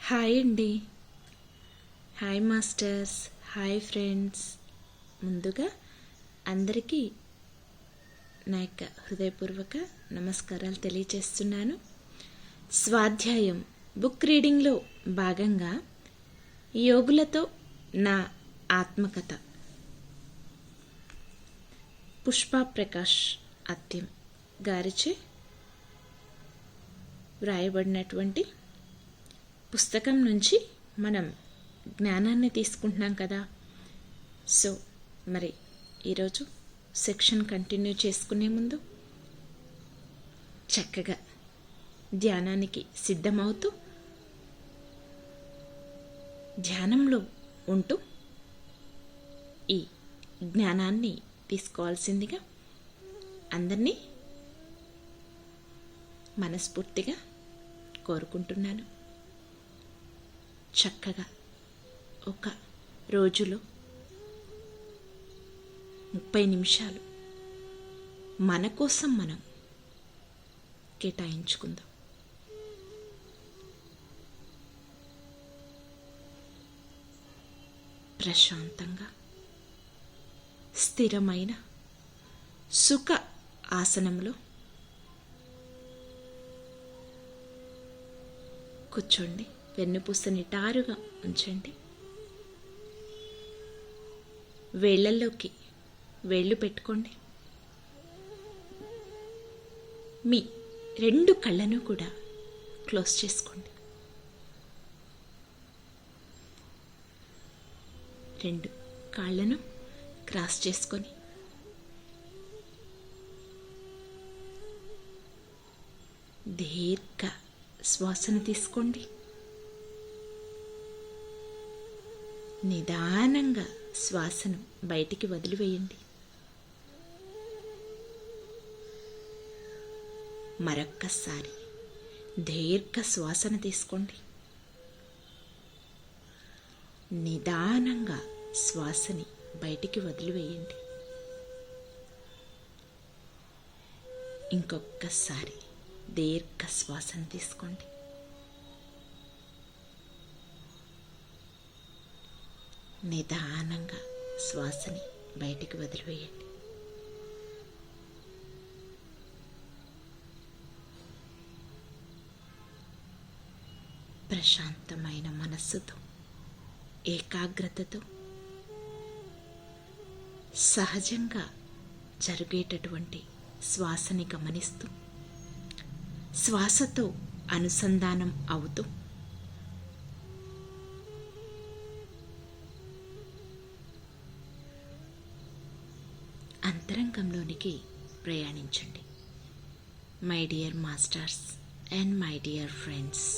Hi అండి. Hi masters. Hi friends. ముందుగా అందరికీ నా యొక్క హృదయపూర్వక నమస్కారాలు తెలియజేస్తున్నాను. స్వాధ్యాయం బుక్ రీడింగ్లో భాగంగా యోగులతో నా ఆత్మకథ పుష్పా ప్రకాష్ అత్యం గారిచే వ్రాయబడినటువంటి పుస్తకం నుంచి మనం జ్ఞానాన్ని తీసుకుంటున్నాం కదా. సో మరి ఈరోజు సెక్షన్ కంటిన్యూ చేసుకునే ముందు చక్కగా ధ్యానానికి సిద్ధమవుతూ ధ్యానంలో ఉంటూ ఈ జ్ఞానాన్ని తీసుకోవాల్సిందిగా అందరినీ మనస్ఫూర్తిగా కోరుకుంటున్నాను. చక్కగా ఒక రోజులో 30 నిమిషాలు మన కోసం మనం కేటాయించుకుందాం. ప్రశాంతంగా స్థిరమైన సుఖ ఆసనంలో కూర్చోండి. వెన్నుపూస నిటారుగా ఉంచండి. వేళ్ళల్లోకి వేళ్ళు పెట్టుకోండి. మీ 2 కళ్ళను కూడా క్లోజ్ చేసుకోండి. 2 కాళ్ళను క్రాస్ చేసుకొని దీర్ఘ శ్వాసను తీసుకోండి. నిదానంగా శ్వాసను బయటికి వదిలివేయండి. మరొక్కసారి దీర్ఘ శ్వాసను తీసుకోండి. నిదానంగా శ్వాసని బయటికి వదిలివేయండి. ఇంకొక్కసారి దీర్ఘ శ్వాసను తీసుకోండి. నిదానంగా శ్వాసని బయటికి వదిలివేయండి. ప్రశాంతమైన మనస్సుతో, ఏకాగ్రతతో సహజంగా జరిగేటటువంటి శ్వాసని గమనిస్తూ, శ్వాసతో అనుసంధానం అవుతూ అంతరంగంలోనికి ప్రయాణించండి. My dear masters and my dear friends,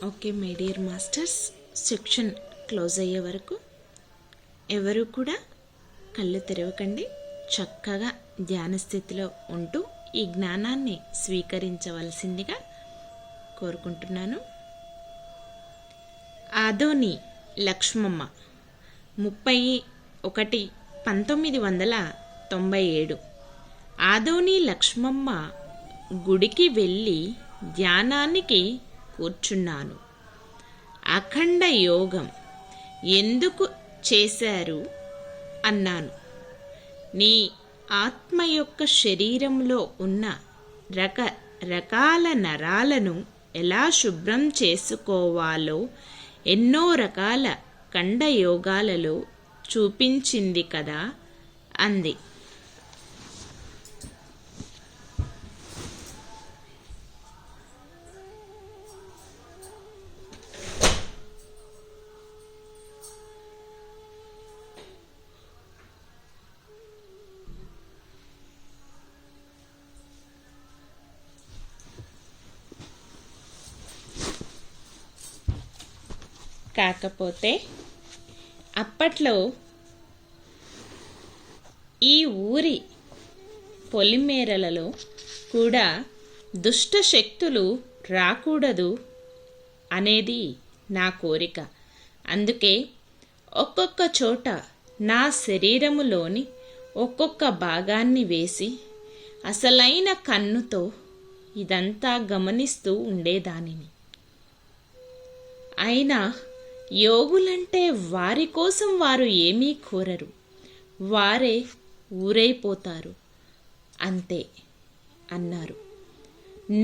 okay my dear masters, section close అయ్యే వరకు ఎవరు కూడా కళ్ళు తెరవకండి. చక్కగా ధ్యాన స్థితిలో ఉంటూ ఈ జ్ఞానాన్ని స్వీకరించవలసిందిగా కోరుకుంటున్నాను. ఆదోని లక్ష్మమ్మ 31/1997. ఆదోని లక్ష్మమ్మ గుడికి వెళ్ళి ధ్యానానికి కూర్చున్నాను. అఖండ యోగం ఎందుకు చేశారు అన్నాను. నీ ఆత్మ యొక్క శరీరంలో ఉన్న రకరకాల నరాలను ఎలా శుభ్రం చేసుకోవాలో ఎన్నో రకాల ఖండ యోగాలలో చూపించింది కదా అంది. కాకపోతే అప్పట్లో ఈ ఊరి పొలిమేరలలో కూడా దుష్ట శక్తులు రాకూడదు అనేది నా కోరిక. అందుకే ఒక్కొక్క చోట నా శరీరములోని ఒక్కొక్క భాగాన్ని వేసి అసలైన కన్నుతో ఇదంతా గమనిస్తూ ఉండేదానిని. అయినా యోగులంటే వారి కోసం వారు ఏమీ కోరరు, వారే ఊరైపోతారు అంతే అన్నారు.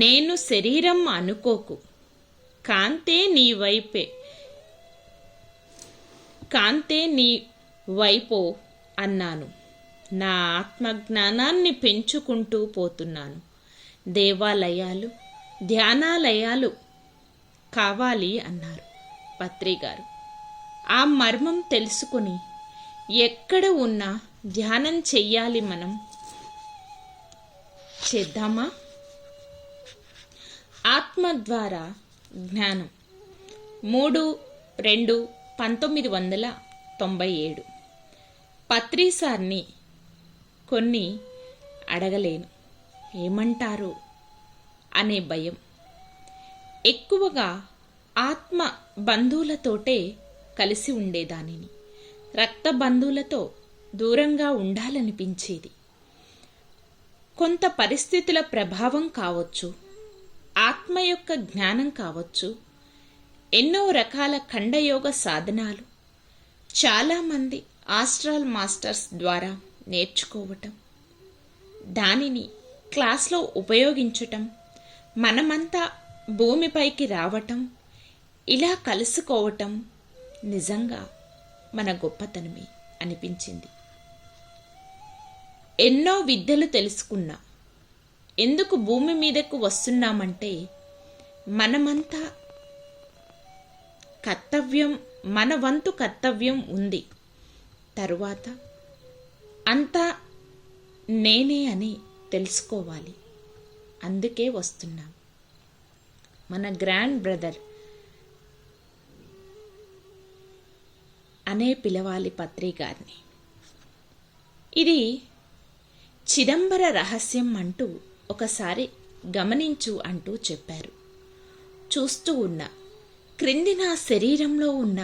నేను శరీరం అనుకోకు, కాంతే నీ వైపో అన్నాను. నా ఆత్మజ్ఞానాన్ని పెంచుకుంటూ పోతున్నాను. దేవాలయాలు, ధ్యానాలయాలు కావాలి అన్నారు పత్రి గారు. ఆ మర్మం తెలుసుకుని ఎక్కడ ఉన్నా ధ్యానం చెయ్యాలి, మనం చేద్దామా? ఆత్మ ద్వారా జ్ఞానం 3/2/1997. పత్రి సార్ని కొన్ని అడగలేను, ఏమంటారు అనే భయం. ఎక్కువగా ఆత్మ బంధువులతోటే కలిసి ఉండేదానిని. రక్త బంధువులతో దూరంగా ఉండాలనిపించేది. కొంత పరిస్థితుల ప్రభావం కావచ్చు, ఆత్మ యొక్క జ్ఞానం కావచ్చు, ఎన్నో రకాల ఖండయోగ సాధనాలు చాలామంది ఆస్ట్రల్ మాస్టర్స్ ద్వారా నేర్చుకోవటం, దానిని క్లాస్లో ఉపయోగించటం, మనమంతా భూమిపైకి రావటం, ఇలా కలుసుకోవటం నిజంగా మన గొప్పతనమే అనిపించింది. ఎన్నో విద్యలు తెలుసుకున్నా ఎందుకు భూమి మీదకు వస్తున్నామంటే మనమంతా కర్తవ్యం, మన వంతు కర్తవ్యం ఉంది. తరువాత అంతా నేనే అని తెలుసుకోవాలి. అందుకే వస్తున్నాం. మన గ్రాండ్ బ్రదర్ అనే పిలవాలి పత్రి గారిని. ఇది చిదంబర రహస్యం అంటూ ఒకసారి గమనించు అంటూ చెప్పారు. చూస్తూ ఉన్న క్రింది నా శరీరంలో ఉన్న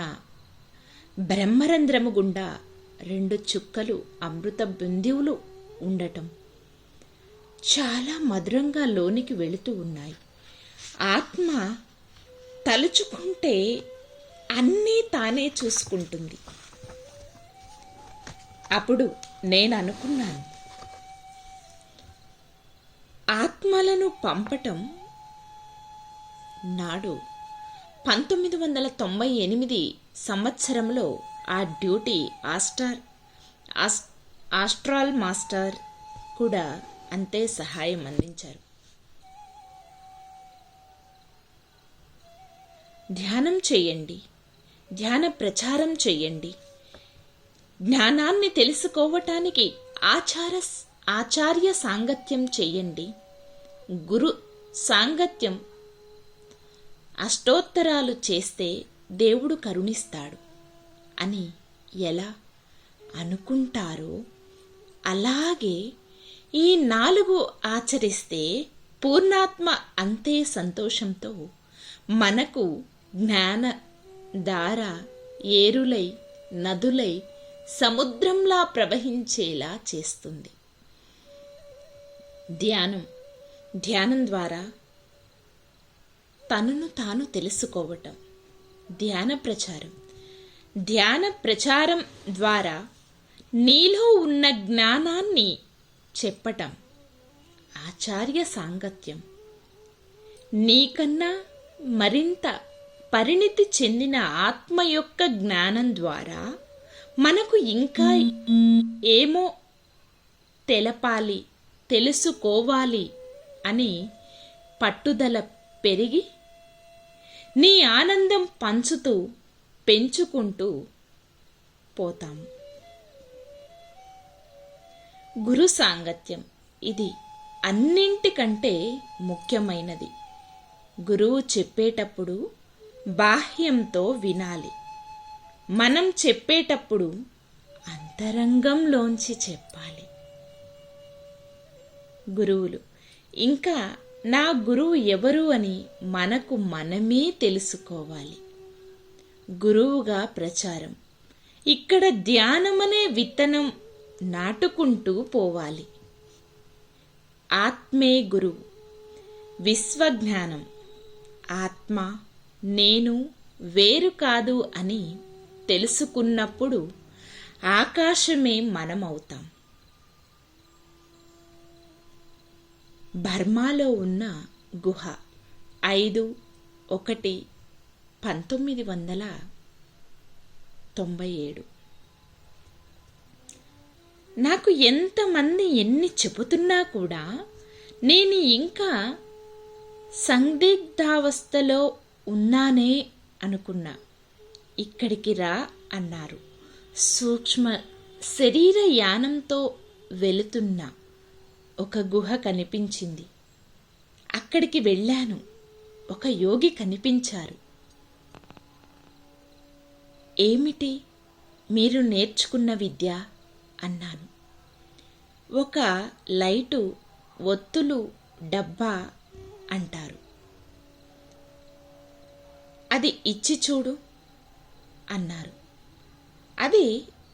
బ్రహ్మరంధ్రము గుండా 2 చుక్కలు అమృత బిందువులు ఉండటం చాలా మధురంగా లోనికి వెళుతూ ఉన్నాయి. ఆత్మ తలుచుకుంటే అన్నీ తానే చూసుకుంటుంది. అప్పుడు నేను అనుకున్నాను, ఆత్మలను పంపటం నాడు 1998 సంవత్సరంలో ఆ డ్యూటీ ఆస్ట్రాల్ మాస్టర్ కూడా అంతే సహాయం అందించారు. ధ్యానం చేయండి, ధ్యాన ప్రచారం చేయండి, జ్ఞానాన్ని తెలుసుకోవటానికి ఆచార్య సాంగత్యం చేయండి, గురు సాంగత్యం అష్టోత్తరాలు చేస్తే దేవుడు కరుణిస్తాడు అని ఎలా అనుకుంటారో అలాగే ఈ 4 ఆచరిస్తే పూర్ణాత్మ అంతే సంతోషంతో మనకు జ్ఞాన ధార ఏరులై నదులై సముద్రంలా ప్రవహించేలా చేస్తుంది. ధ్యానం ద్వారా తనను తాను తెలుసుకోవటం. ధ్యాన ప్రచారం ద్వారా నీలో ఉన్న జ్ఞానాన్ని చెప్పటం. ఆచార్య సాంగత్యం. నీకన్నా మరింత పరిణితి చెందిన ఆత్మ యొక్క జ్ఞానం ద్వారా మనకు ఇంకా ఏమో తెలపాలి, తెలుసుకోవాలి అని పట్టుదల పెరిగి నీ ఆనందం పంచుతూ పెంచుకుంటూ పోతాము. గురు సాంగత్యం ఇది అన్నింటికంటే ముఖ్యమైనది. గురువు చెప్పేటప్పుడు బాహ్యంతో వినాలి. మనం చెప్పేటప్పుడు అంతరంగంలోంచి చెప్పాలి. గురువులు ఇంకా నా గురువు ఎవరు అని మనకు మనమే తెలుసుకోవాలి. గురువుగా ప్రచారం. ఇక్కడ ధ్యానమనే విత్తనం నాటుకుంటూ పోవాలి. ఆత్మే గురువు. విశ్వజ్ఞానం. ఆత్మ నేను వేరు కాదు అని తెలుసుకున్నప్పుడు ఆకాశమే మనమవుతాం. బర్మాలో ఉన్న గుహ 5/1/1997. నాకు ఎంతమంది ఎన్ని చెబుతున్నా కూడా నేను ఇంకా సందిగ్ధావస్థలో ఉన్నానే అనుకున్నా. ఇక్కడికి రా అన్నారు. సూక్ష్మ శరీర యానంతో వెళుతున్న ఒక గుహ కనిపించింది. అక్కడికి వెళ్ళాను. ఒక యోగి కనిపించారు. ఏమిటి మీరు నేర్చుకున్న విద్య అన్నాను. ఒక లైటు, ఒత్తులు డబ్బా అంటారు. అది ఇచ్చి చూడు అన్నారు. అది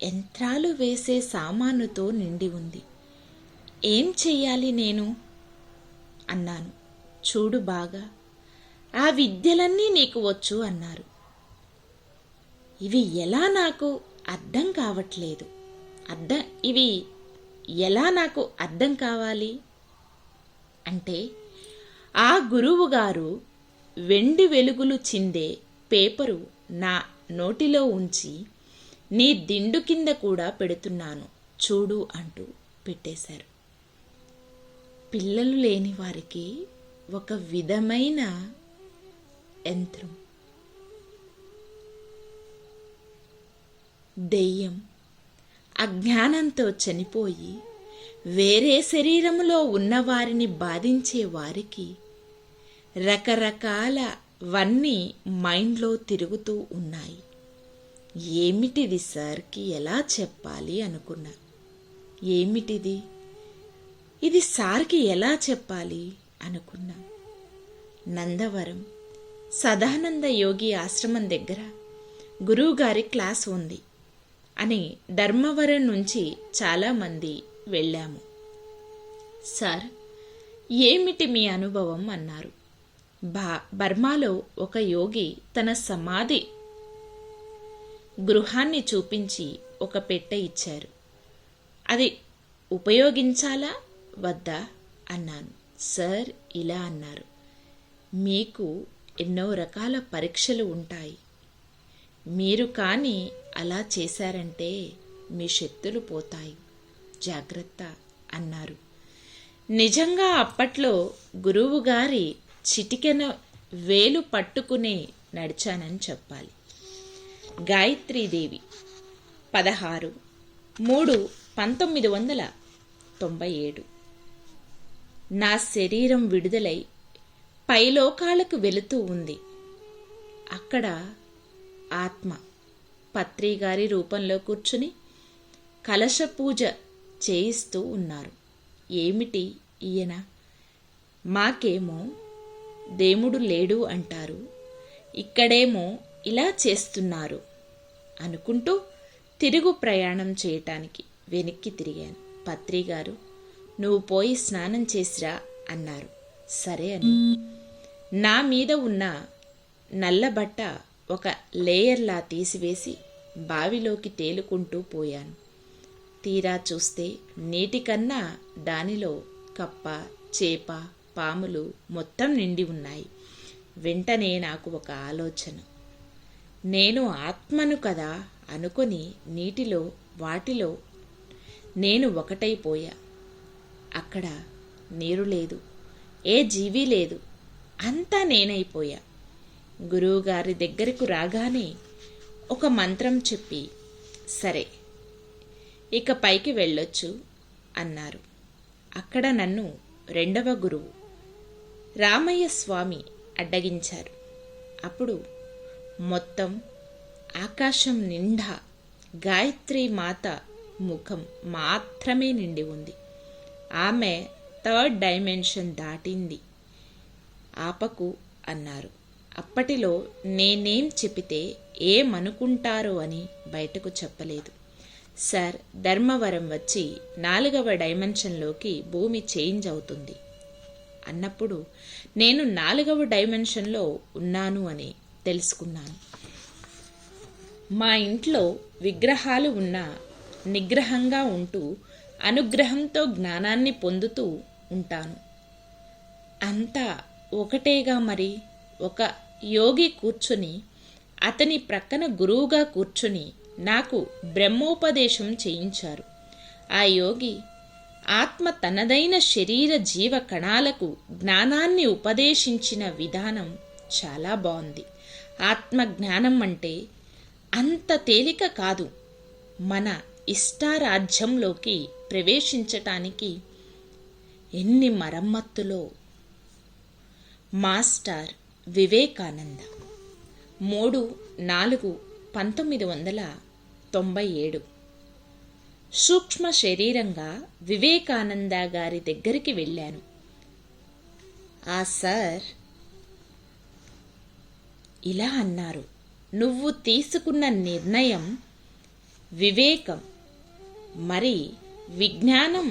యంత్రాలు వేసే సామానుతో నిండి ఉంది. ఏం చెయ్యాలి నేను అన్నాను. చూడు బాగా, ఆ విద్యలన్నీ నీకు వచ్చు అన్నారు. ఇవి ఎలా నాకు అర్థం కావట్లేదు. ఇవి ఎలా నాకు అర్థం కావాలి అంటే, ఆ గురువుగారు వెండి వెలుగులు చిందే పేపరు నా నోటిలో ఉంచి నీ దిండు కింద కూడా పెడుతున్నాను చూడు అంటూ పెట్టేశారు. పిల్లలు లేని వారికి ఒక విధమైన యంత్రం. దెయ్యం అజ్ఞానంతో చనిపోయి వేరే శరీరములో ఉన్నవారిని బాధించే వారికి రకరకాలవన్నీ మైండ్లో తిరుగుతూ ఉన్నాయి. ఏమిటిది సార్కి ఎలా చెప్పాలి అనుకున్నా. ఏమిటిది, ఇది సార్కి ఎలా చెప్పాలి అనుకున్నా. నందవరం సదానంద యోగి ఆశ్రమం దగ్గర గురువుగారి క్లాస్ ఉంది అని ధర్మవరం నుంచి చాలామంది వెళ్ళాము. సార్, ఏమిటి మీ అనుభవం అన్నారు. బర్మాలో ఒక యోగి తన సమాధి గృహాన్ని చూపించి ఒక పెట్టె ఇచ్చారు. అది ఉపయోగించాలా వద్దా అన్నాను. సార్ ఇలా అన్నారు, మీకు ఎన్నో రకాల పరీక్షలు ఉంటాయి. మీరు కానీ అలా చేశారంటే మీ శక్తులు పోతాయి, జాగ్రత్త అన్నారు. నిజంగా అప్పట్లో గురువుగారి చిటికెన వేలు పట్టుకునే నడిచానని చెప్పాలి. గాయత్రీదేవి 16/3/1997. నా శరీరం విడుదలై పైలోకాలకు వెళుతూ ఉంది. అక్కడ ఆత్మ పత్రి గారి రూపంలో కూర్చుని కలశ పూజ చేయిస్తూ ఉన్నారు. ఏమిటి ఈయన? మాకేమో దేవుడు లేడు అంటారు, ఇక్కడేమో ఇలా చేస్తున్నారు అనుకుంటూ తిరుగు ప్రయాణం చేయటానికి వెనక్కి తిరిగాను. పత్రి గారు, నువ్వు పోయి స్నానం చేసిరా అన్నారు. సరే అని నా మీద ఉన్న నల్లబట్ట ఒక లేయర్లా తీసివేసి బావిలోకి తేలుకుంటూ పోయాను. తీరా చూస్తే నీటికన్నా దానిలో కప్ప, చేప, పాములు మొత్తం నిండి ఉన్నాయి. వెంటనే నాకు ఒక ఆలోచన. నేను ఆత్మను కదా అనుకొని నీటిలో వాటిలో నేను ఒకటైపోయా. అక్కడ నీరు లేదు, ఏ జీవి లేదు, అంతా నేనైపోయా. గురువుగారి దగ్గరకు రాగానే ఒక మంత్రం చెప్పి, సరే ఇక పైకి వెళ్ళొచ్చు అన్నారు. అక్కడ నన్ను రెండవ గురువు రామయ్య స్వామి అడ్డగించారు. అప్పుడు మొత్తం ఆకాశం నిండా గాయత్రి మాత ముఖం మాత్రమే నిండి ఉంది. ఆమె 3rd డైమెన్షన్ దాటింది, ఆపకు అన్నారు. అప్పటిలో నేనేం చెబితే ఏమనుకుంటారో అని బయటకు చెప్పలేదు. సార్, ధర్మవరం వచ్చి 4వ డైమెన్షన్లోకి భూమి చేంజ్ అవుతుంది అన్నప్పుడు నేను 4వ డైమెన్షన్లో ఉన్నాను అని తెలుసుకున్నాను. మా ఇంట్లో విగ్రహాలు ఉన్నా నిగ్రహంగా ఉంటూ అనుగ్రహంతో జ్ఞానాన్ని పొందుతూ ఉంటాను. అంతా ఒకటేగా మరి. ఒక యోగి కూర్చుని అతని ప్రక్కన గురువుగా కూర్చుని నాకు బ్రహ్మోపదేశం చేయించారు. ఆ యోగి ఆత్మ తనదైన శరీర జీవ కణాలకు జ్ఞానాన్ని ఉపదేశించిన విధానం చాలా బాగుంది. ఆత్మ జ్ఞానం అంటే అంత తేలిక కాదు. మన ఇష్టారాజ్యంలోకి ప్రవేశించటానికి ఎన్ని మరమ్మత్తులో. మాస్టర్ వివేకానంద 3/4/1997 సూక్ష్మ శరీరంగా వివేకానంద గారి దగ్గరికి వెళ్ళాను. ఆ సార్ ఇలా అన్నారు, నువ్వు తీసుకున్న నిర్ణయం వివేకం మరి విజ్ఞానం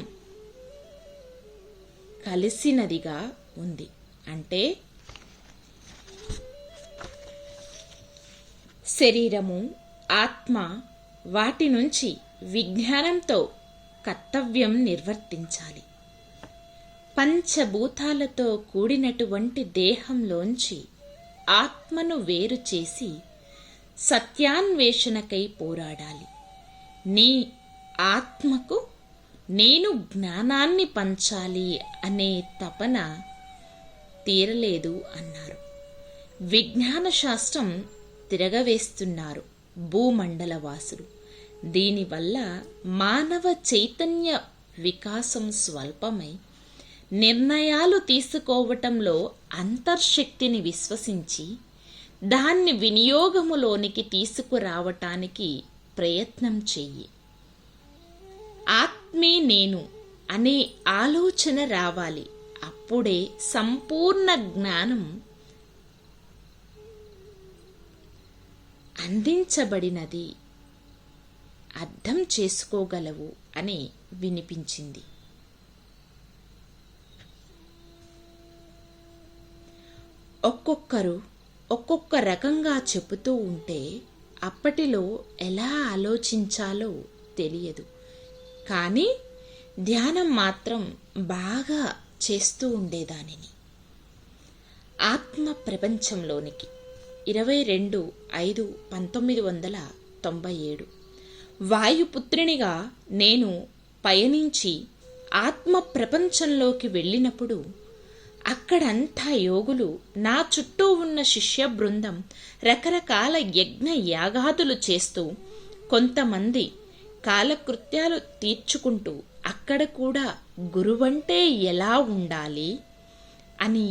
కలిసినదిగా ఉంది. అంటే శరీరము, ఆత్మ, వాటి నుంచి విజ్ఞానంతో కర్తవ్యం నిర్వర్తించాలి. పంచభూతాలతో కూడినటువంటి దేహంలోంచి ఆత్మను వేరు చేసి సత్యాన్వేషణకై పోరాడాలి. నీ ఆత్మకు నేను జ్ఞానాన్ని పంచాలి అనే తపన తీరలేదు అన్నారు. విజ్ఞాన శాస్త్రం తిరగవేస్తున్నారు భూమండల వాసులు. దీనివల్ల మానవ చైతన్య వికాసం స్వల్పమై నిర్ణయాలు తీసుకోవటంలో అంతర్శక్తిని విశ్వసించి దాన్ని వినియోగములోనికి తీసుకురావటానికి ప్రయత్నం చెయ్యి. ఆత్మే నేను అనే ఆలోచన రావాలి. అప్పుడే సంపూర్ణ జ్ఞానం అందించబడినది అర్థం చేసుకోగలవు అని వినిపించింది. ఒక్కొక్కరు ఒక్కొక్క రకంగా చెబుతూ ఉంటే అప్పటిలో ఎలా ఆలోచించాలో తెలియదు. కానీ ధ్యానం మాత్రం బాగా చేస్తూ ఉండేదానిని. ఆత్మ ప్రపంచంలోనికి 22/5/1997 వాయుపుత్రినిగా నేను పయనించి ఆత్మ ప్రపంచంలోకి వెళ్ళినప్పుడు అక్కడంతా యోగులు, నా చుట్టూ ఉన్న శిష్య బృందం రకరకాల యజ్ఞ యాగాదులు చేస్తూ కొంతమంది కాలకృత్యాలు తీర్చుకుంటూ అక్కడ కూడా గురువంటే ఎలా ఉండాలి అని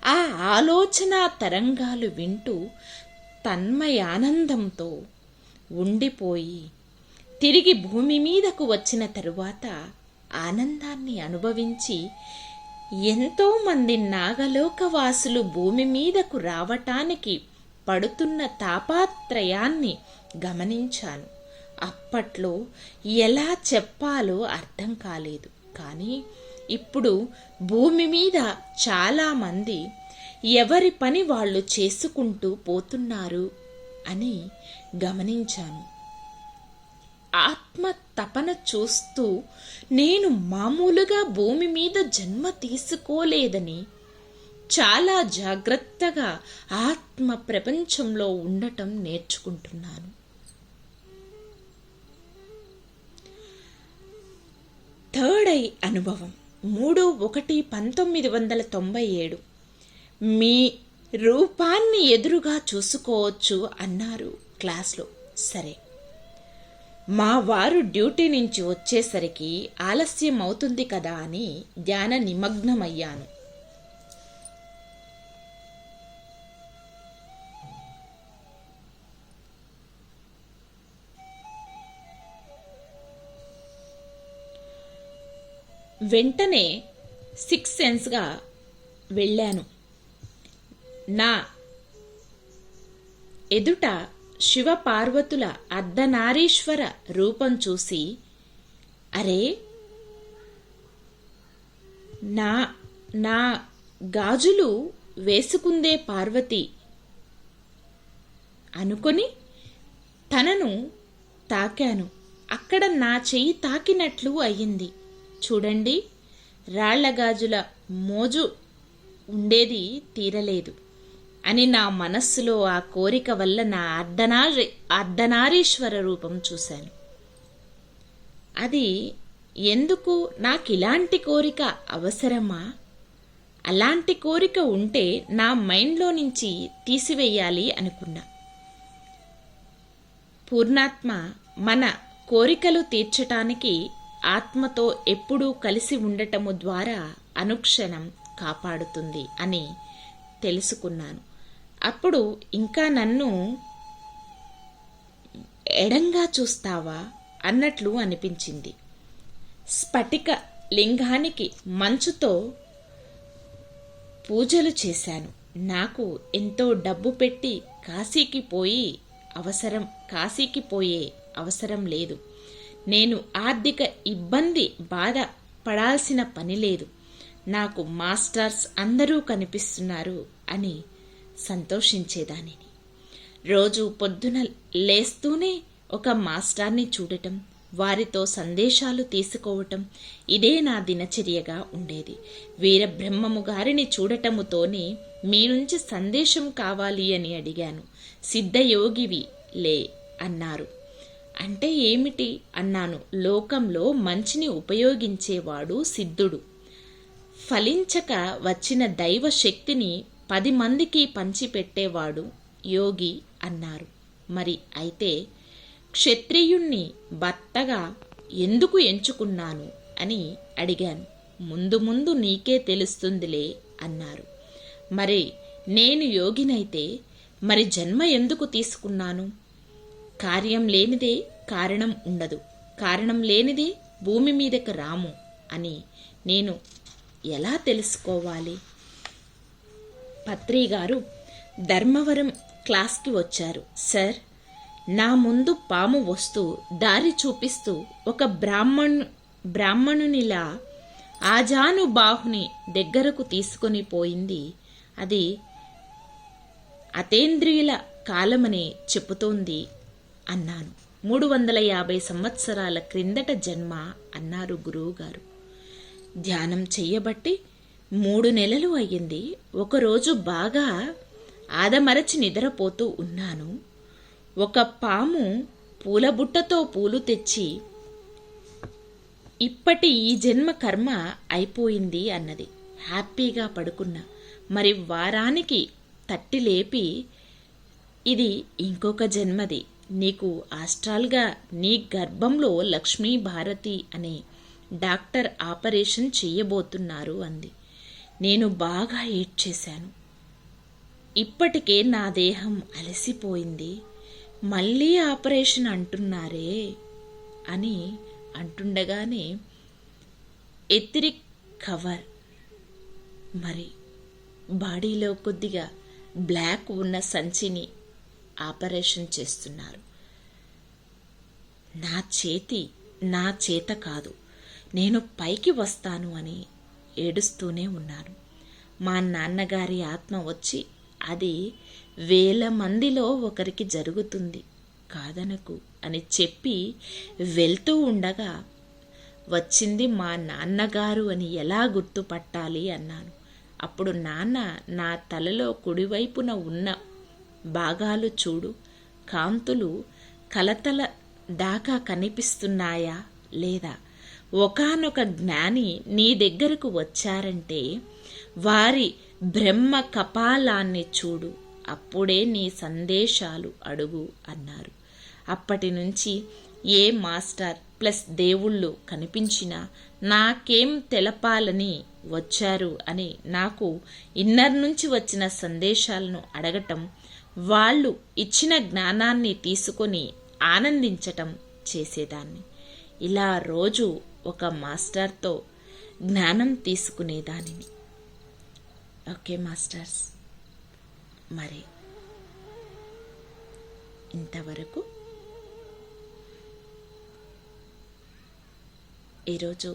ఆ ఆలోచన తరంగాలు వింటూ తన్మయానందంతో ఉండిపోయి తిరిగి భూమి మీదకు వచ్చిన తరువాత ఆనందాన్ని అనుభవించి ఎంతోమంది నాగలోకవాసులు భూమి మీదకు రావటానికి పడుతున్న తాపాత్రయాన్ని గమనించాను. అప్పట్లో ఎలా చెప్పాలో అర్థం కాలేదు. కానీ ఇప్పుడు భూమి మీద చాలామంది ఎవరి పని వాళ్ళు చేసుకుంటూ పోతున్నారు అని గమనించాను. ఆత్మ తపన చూస్తూ నేను మామూలుగా భూమి మీద జన్మ తీసుకోలేదని చాలా జాగ్రత్తగా ఆత్మ ప్రపంచంలో ఉండటం నేర్చుకుంటున్నాను. థర్డ్ ఐ అనుభవం 3/1/1997. మీ రూపాన్ని ఎదురుగా చూసుకోవచ్చు అన్నారు క్లాస్లో. సరే, మా వారు డ్యూటీ నుంచి వచ్చేసరికి ఆలస్యం అవుతుంది కదా అని ధ్యాన నిమగ్నమయ్యాను. వెంటనే 6 సెన్స్గా వెళ్ళాను. నా ఎదుట శివపార్వతుల అర్ధనారీశ్వర రూపం చూసి, అరే, నా గాజులు వేసుకుందే పార్వతి అనుకొని తనను తాకాను. అక్కడ నా చెయ్యి తాకినట్లు అయ్యింది. చూడండి, రాళ్ల గాజుల మోజు ఉండేది తీరలేదు అని నా మనస్సులో ఆ కోరిక వల్ల నా అర్ధనారీశ్వర రూపం చూశాను. అది ఎందుకు? నాకు ఇలాంటి కోరిక అవసరమా? అలాంటి కోరిక ఉంటే నా మైండ్లో నుంచి తీసివేయాలి అనుకున్నా. పూర్ణాత్మ మన కోరికలు తీర్చటానికి ఆత్మతో ఎప్పుడూ కలిసి ఉండటము ద్వారా అనుక్షణం కాపాడుతుంది అని తెలుసుకున్నాను. అప్పుడు ఇంకా నన్ను ఎడంగా చూస్తావా అన్నట్లు అనిపించింది. స్ఫటిక లింగానికి మంచుతో పూజలు చేశాను. నాకు ఎంతో డబ్బు పెట్టి కాశీకి పోయే అవసరం లేదు. నేను ఆర్థిక ఇబ్బంది బాధ పడాల్సిన పని లేదు. నాకు మాస్టర్స్ అందరూ కనిపిస్తున్నారు అని సంతోషించేదానిని. రోజు పొద్దున లేస్తూనే ఒక మాస్టర్ని చూడటం, వారితో సందేశాలు తీసుకోవటం, ఇదే నా దినచర్యగా ఉండేది. వీరబ్రహ్మము గారిని చూడటముతోనే మీ నుంచి సందేశం కావాలి అని అడిగాను. సిద్ధయోగివి లే అన్నారు. అంటే ఏమిటి అన్నాను. లోకంలో మంచిని ఉపయోగించేవాడు సిద్ధుడు, ఫలించక వచ్చిన దైవ శక్తిని 10 మందికి పంచిపెట్టేవాడు యోగి అన్నారు. మరి అయితే క్షత్రియుణ్ణి భర్తగా ఎందుకు ఎంచుకున్నాను అని అడిగాను. ముందు నీకే తెలుస్తుందిలే అన్నారు. మరి నేను యోగినైతే మరి జన్మ ఎందుకు తీసుకున్నాను? కార్యం లేనిదే కారణం ఉండదు, కారణం లేనిదే భూమి మీదకి రాము అని నేను ఎలా తెలుసుకోవాలి? పత్రి గారు ధర్మవరం క్లాస్కి వచ్చారు. సార్, నా ముందు పాము వస్తూ దారి చూపిస్తూ ఒక బ్రాహ్మణునిలా ఆజానుబాహుని దగ్గరకు తీసుకొని పోయింది. అది అతేంద్రియుల కాలమని చెబుతోంది అన్నాను. 350 సంవత్సరాల క్రిందట జన్మ అన్నారు గురువుగారు. ధ్యానం చెయ్యబట్టి 3 నెలలు అయ్యింది. ఒకరోజు బాగా ఆదమరచి నిద్రపోతూ ఉన్నాను. ఒక పాము పూలబుట్టతో పూలు తెచ్చి, ఇప్పటి ఈ జన్మ కర్మ అయిపోయింది అన్నది. హ్యాపీగా పడుకున్నా. మరి వారానికి తట్టి లేపి, ఇది ఇంకొక జన్మది, నీకు ఆస్ట్రాల్గా నీ గర్భంలో లక్ష్మీ భారతి అనే డాక్టర్ ఆపరేషన్ చెయ్యబోతున్నారు అంది. నేను బాగా ఏడ్చేశాను. ఇప్పటికే నా దేహం అలసిపోయింది, మళ్ళీ ఆపరేషన్ అంటున్నారే అని అంటుండగానే ఎథరిక్ కవర్, మరి బాడీలో కొద్దిగా బ్లాక్ ఉన్న సంచిని ఆపరేషన్ చేస్తున్నారు. నా చేత కాదు, నేను పైకి వస్తాను అని ఏడుస్తూనే ఉన్నాను. మా నాన్నగారి ఆత్మ వచ్చి, అది 1000 మందిలో ఒకరికి జరుగుతుంది, కాదనకు అని చెప్పి వెళ్తూ ఉండగా, వచ్చింది మా నాన్నగారు అని ఎలా గుర్తుపట్టాలి అన్నాను. అప్పుడు నాన్న నా తలలో కుడివైపున ఉన్న భాగాలు చూడు, కాంతులు కలతల దాకా కనిపిస్తున్నాయా లేదా? ఒకానొక జ్ఞాని నీ దగ్గరకు వచ్చారంటే వారి బ్రహ్మ కపాలాన్ని చూడు, అప్పుడే నీ సందేశాలు అడుగు అన్నారు. అప్పటి నుంచి ఏ మాస్టర్ ప్లస్ దేవుళ్ళు కనిపించినా నాకేం తెలపాలని వచ్చారు అని నాకు ఇన్నర్ నుంచి వచ్చిన సందేశాలను అడగటం, వాళ్ళు ఇచ్చిన జ్ఞానాన్ని తీసుకొని ఆనందించటం చేసేదాన్ని. ఇలా రోజు ఒక మాస్టర్తో జ్ఞానం తీసుకునేదానిని. ఓకే మాస్టర్స్, మరి ఇంతవరకు ఈరోజు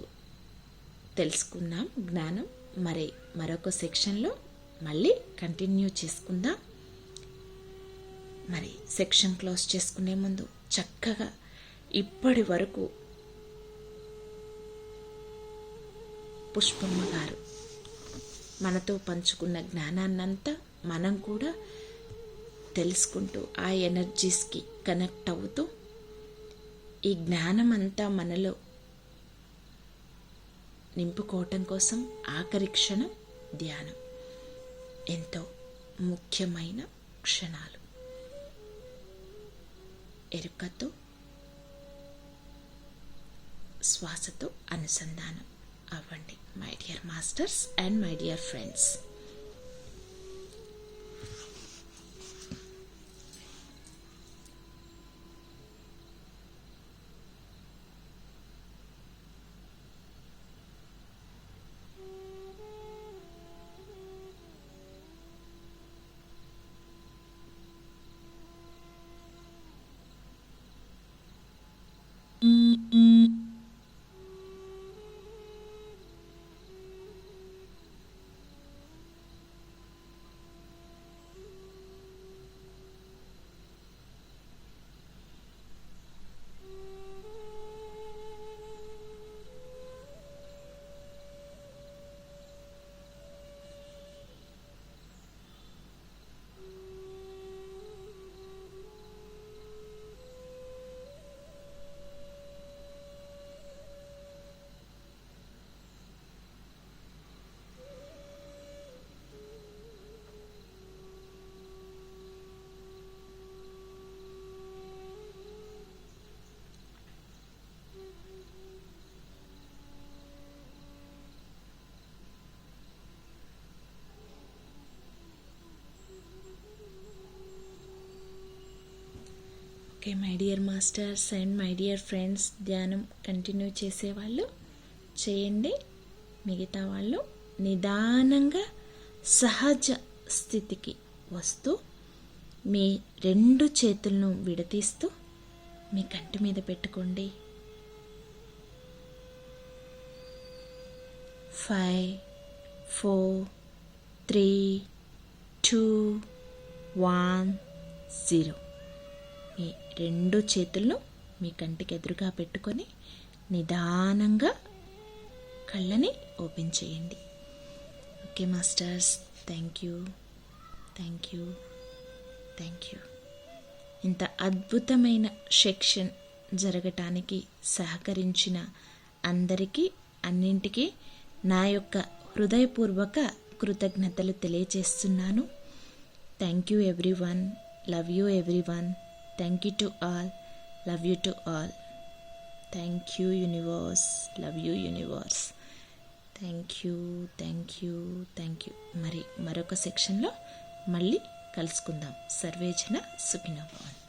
తెలుసుకున్నాం జ్ఞానం. మరి మరొక సెక్షన్లో మళ్ళీ కంటిన్యూ చేసుకుందాం. మరి సెక్షన్ క్లోజ్ చేసుకునే ముందు చక్కగా ఇప్పటి వరకు పుష్పమ్మ గారు మనతో పంచుకున్న జ్ఞానాన్నంతా మనం కూడా తెలుసుకుంటూ ఆ ఎనర్జీస్కి కనెక్ట్ అవుతూ ఈ జ్ఞానం అంతా మనలో నింపుకోవటం కోసం ఆఖరి క్షణం ధ్యానం. ఎంతో ముఖ్యమైన క్షణాలు. ఎరుకతో శ్వాసతో అనుసంధానం అవ్వండి my dear masters and my dear friends. Okay my dear masters and my dear friends, ధ్యానం కంటిన్యూ చేసేవాళ్ళు చేయండి. మిగతా వాళ్ళు నిదానంగా సహజ స్థితికి వస్తూ మీ 2 చేతులను విడతీస్తూ మీ కంటి మీద పెట్టుకోండి. 5 4 3 2 1 0. మీ 2 చేతులను మీ కంటికి ఎదురుగా పెట్టుకొని నిదానంగా కళ్ళని ఓపెన్ చేయండి. Okay masters, thank you thank you thank you. ఇంత అద్భుతమైన సెక్షన్ జరగటానికి సహకరించిన అందరికీ అన్నింటికీ నా యొక్క హృదయపూర్వక కృతజ్ఞతలు తెలియజేస్తున్నాను. Thank you everyone, love you everyone, thank you to all, love you to all. Thank you universe, love you universe. Thank you thank you thank you. మరి మరొక సెక్షన్లో మళ్ళీ కలుసుకుందాం. సర్వేజన సుఖినో భవంతు.